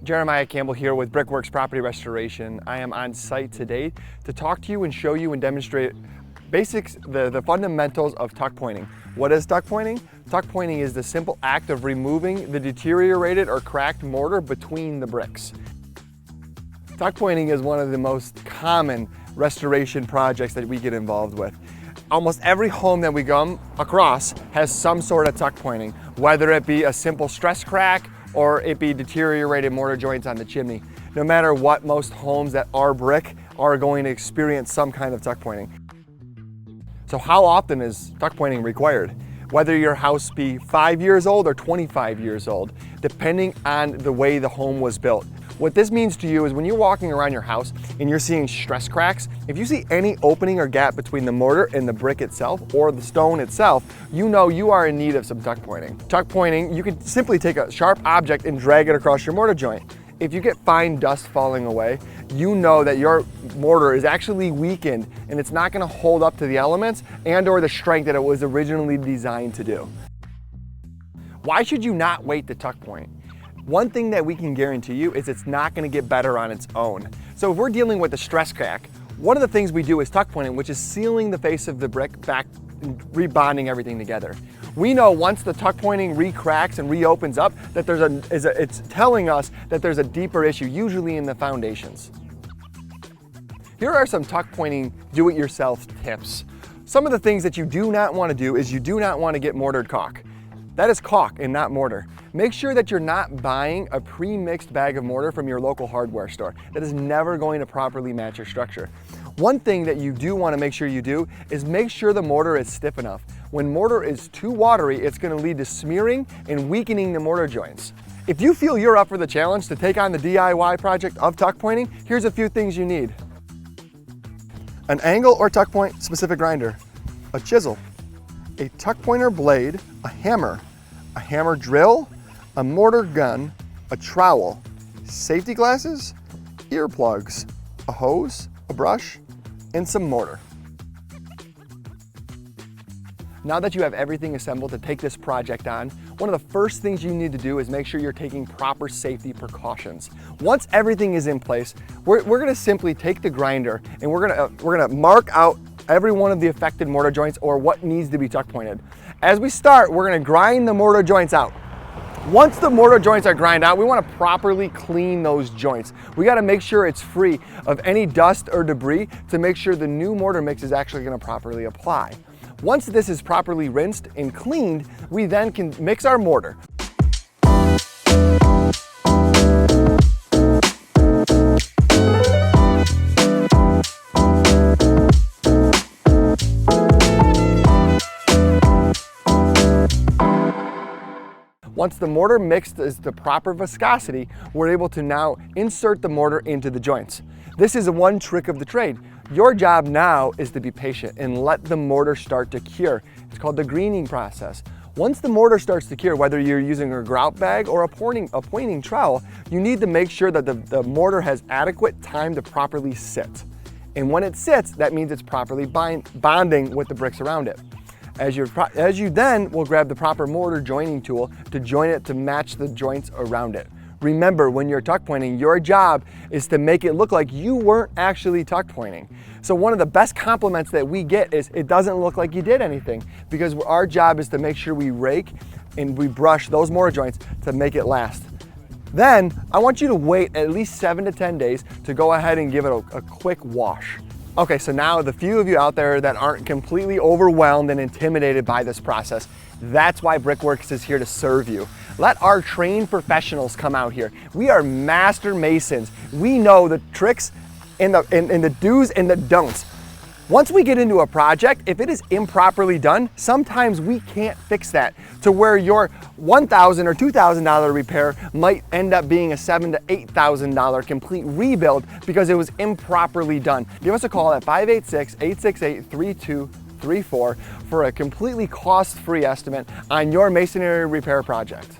Jeremiah Campbell here with Brickworks Property Restoration. I am on site today to talk to you and show you and demonstrate basics, the fundamentals of tuck pointing. What is tuck pointing? Tuck pointing is the simple act of removing the deteriorated or cracked mortar between the bricks. Tuck pointing is one of the most common restoration projects that we get involved with. Almost every home that we come across has some sort of tuck pointing, whether it be a simple stress crack or it be deteriorated mortar joints on the chimney. No matter what, most homes that are brick are going to experience some kind of tuck pointing. So how often is tuck pointing required? Whether your house be 5 years old or 25 years old, depending on the way the home was built. What this means to you is when you're walking around your house and you're seeing stress cracks, if you see any opening or gap between the mortar and the brick itself or the stone itself, you know you are in need of some tuck pointing. Tuck pointing, you can simply take a sharp object and drag it across your mortar joint. If you get fine dust falling away, you know that your mortar is actually weakened and it's not going to hold up to the elements and or the strength that it was originally designed to do. Why should you not wait to tuck point? One thing that we can guarantee you is it's not going to get better on its own. So if we're dealing with a stress crack, one of the things we do is tuck pointing, which is sealing the face of the brick back and rebonding everything together. We know once the tuck pointing re-cracks and reopens up that it's telling us that there's a deeper issue, usually in the foundations. Here are some tuck pointing do-it-yourself tips. Some of the things that you do not want to do is you do not want to get mortared caulk. That is caulk and not mortar. Make sure that you're not buying a pre-mixed bag of mortar from your local hardware store. That is never going to properly match your structure. One thing that you do want to make sure you do is make sure the mortar is stiff enough. When mortar is too watery, it's going to lead to smearing and weakening the mortar joints. If you feel you're up for the challenge to take on the DIY project of tuck pointing, here's a few things you need. An angle or tuck point specific grinder, a chisel, a tuck pointer blade, a hammer drill, a mortar gun, a trowel, safety glasses, earplugs, a hose, a brush, and some mortar. Now that you have everything assembled to take this project on, one of the first things you need to do is make sure you're taking proper safety precautions. Once everything is in place, we're gonna simply take the grinder and we're gonna mark out every one of the affected mortar joints or what needs to be tuck pointed. As we start, we're gonna grind the mortar joints out. Once the mortar joints are ground out, we wanna properly clean those joints. We gotta make sure it's free of any dust or debris to make sure the new mortar mix is actually gonna properly apply. Once this is properly rinsed and cleaned, we then can mix our mortar. Once the mortar mixed is the proper viscosity, we're able to now insert the mortar into the joints. This is one trick of the trade. Your job now is to be patient and let the mortar start to cure. It's called the greening process. Once the mortar starts to cure, whether you're using a grout bag or a pointing trowel, you need to make sure that the mortar has adequate time to properly sit. And when it sits, that means it's properly bonding with the bricks around it. As you then will grab the proper mortar joining tool to join it to match the joints around it. Remember, when you're tuck pointing, your job is to make it look like you weren't actually tuck pointing. So one of the best compliments that we get is it doesn't look like you did anything, because our job is to make sure we rake and we brush those mortar joints to make it last. Then I want you to wait at least 7 to 10 days to go ahead and give it a quick wash. Okay, so now the few of you out there that aren't completely overwhelmed and intimidated by this process, that's why Brickworks is here to serve you. Let our trained professionals come out here. We are master masons. We know the tricks and the do's and the don'ts. Once we get into a project, if it is improperly done, sometimes we can't fix that to where your $1,000 or $2,000 repair might end up being a $7,000 to $8,000 complete rebuild because it was improperly done. Give us a call at 586-868-3234 for a completely cost-free estimate on your masonry repair project.